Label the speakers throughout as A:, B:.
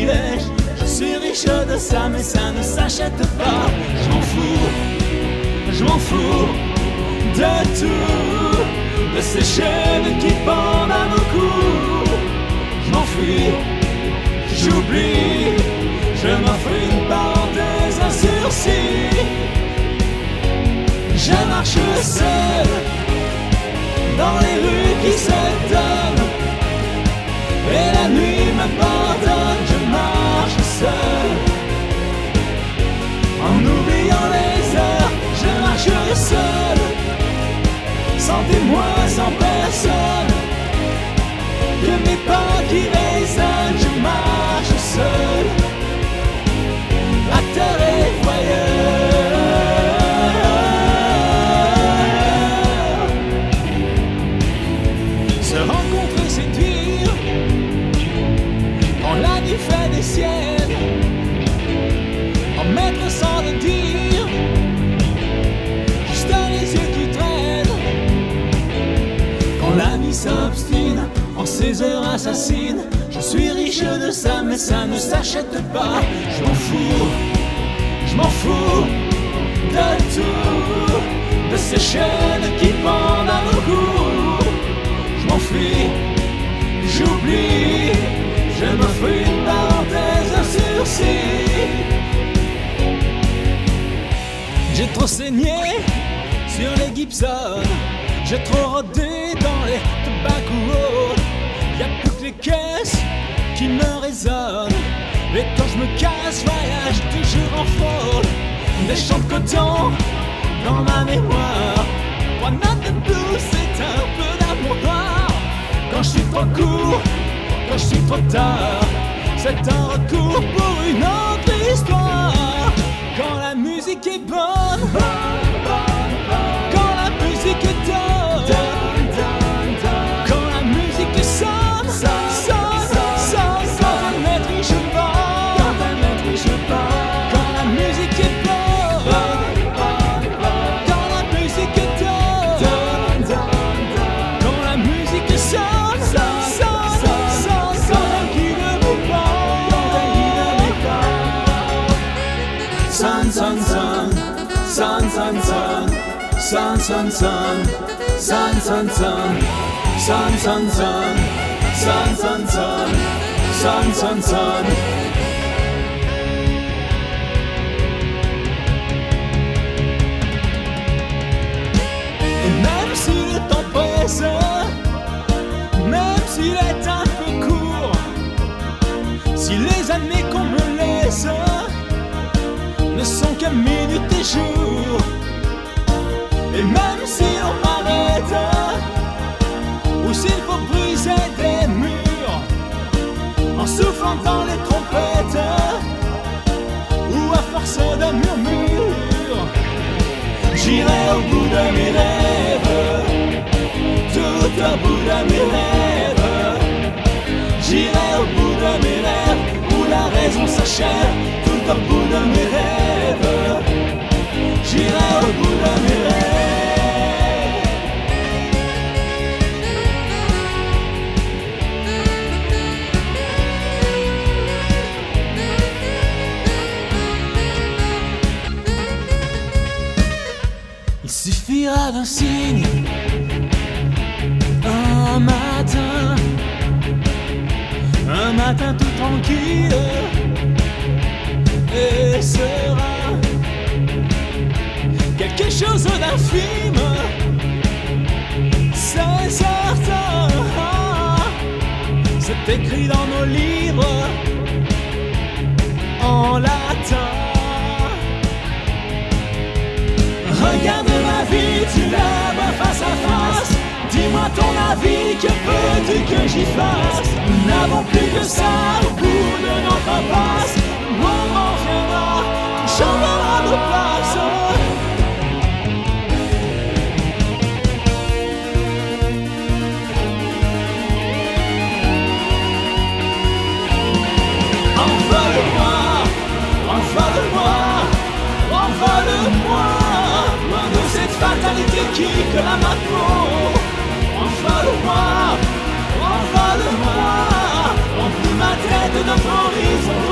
A: privilèges. Je suis riche de ça, mais ça ne s'achète pas. Je m'en fous de tout, de ces chaînes qui pendent à nos cous. Je m'enfuis, j'oublie, je m'offre une parenthèse, un sursis. Je marche seul dans les rues qui s'étonnent, et la nuit m'abandonne. Je marche seul en oubliant les heures. Je marche seul, sans témoin, sans personne, que mes pas qui résonnent. Je marche seul, acteur et voyeur. Se rencontrer, séduire, quand la nuit fait des siennes, en mettre sans le dire, juste les yeux qui traînent. Quand la vie s'obstine en ces heures assassines, je suis riche de ça, mais ça ne s'achète pas. Je m'en fous de tout, de ces chaînes qui pendent à nos cous. Je m'enfuis, j'oublie, je me fais une parenthèse, un sursis. J'ai trop saigné sur les Gibson, j'ai trop rodé dans les tobacco. Y'a plus que les caisses qui me résonnent, et quand je me casse, voyage toujours en folle. Des champs de coton dans ma mémoire, One Night in Blue, c'est un peu d'amour noir. Quand je suis trop court, quand je suis trop tard, c'est un recours pour une autre histoire. Quand la musique est bonne, quand la musique est donne, quand la musique sonne, quand elle maîtrise pas, quand la musique est bonne, quand la musique est donne, quand la musique sonne, quand elle guide mes pas. Son, son, son, son, son, son, son, son, son, son, son, son, son, son, son, son, son, son, son, son. Et même si le temps presse, même s'il est un peu court, si les années qu'on me laisse ne sont que minutes et jours, et même si on m'arrête, ou s'il faut briser des murs, en soufflant dans les trompettes, ou à force de murmures, j'irai au bout de mes rêves, tout au bout de mes rêves. J'irai au bout de mes rêves, où la raison s'achève, tout au bout de mes rêves. J'irai au bout de mes rêves. Il suffira d'un signe, un matin tout tranquille, et sera quelque chose d'infime, c'est certain. C'est écrit dans nos livres en latin. Regarde la vie, tu la vois face à face. Dis-moi ton avis, que veux-tu que j'y fasse? Nous n'avons plus que ça au bout de notre impasse. Le moment viendra, on changera de place. Envole-moi, loin de cette fatalité qui clame ma peau. Envole-moi, remplis ma tête de notre horizon.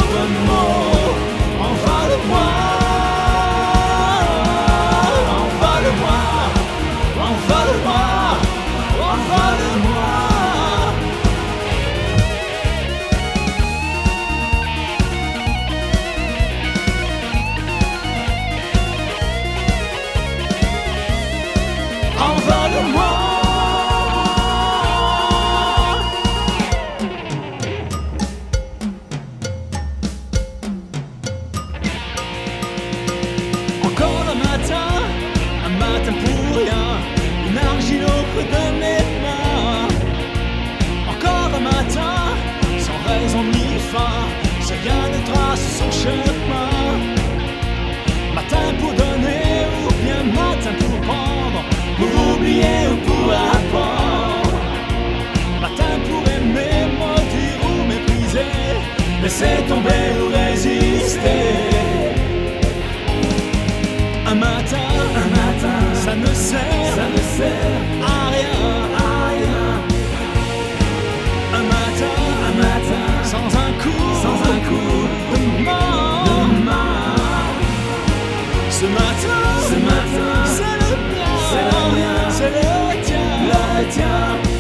A: chrétien.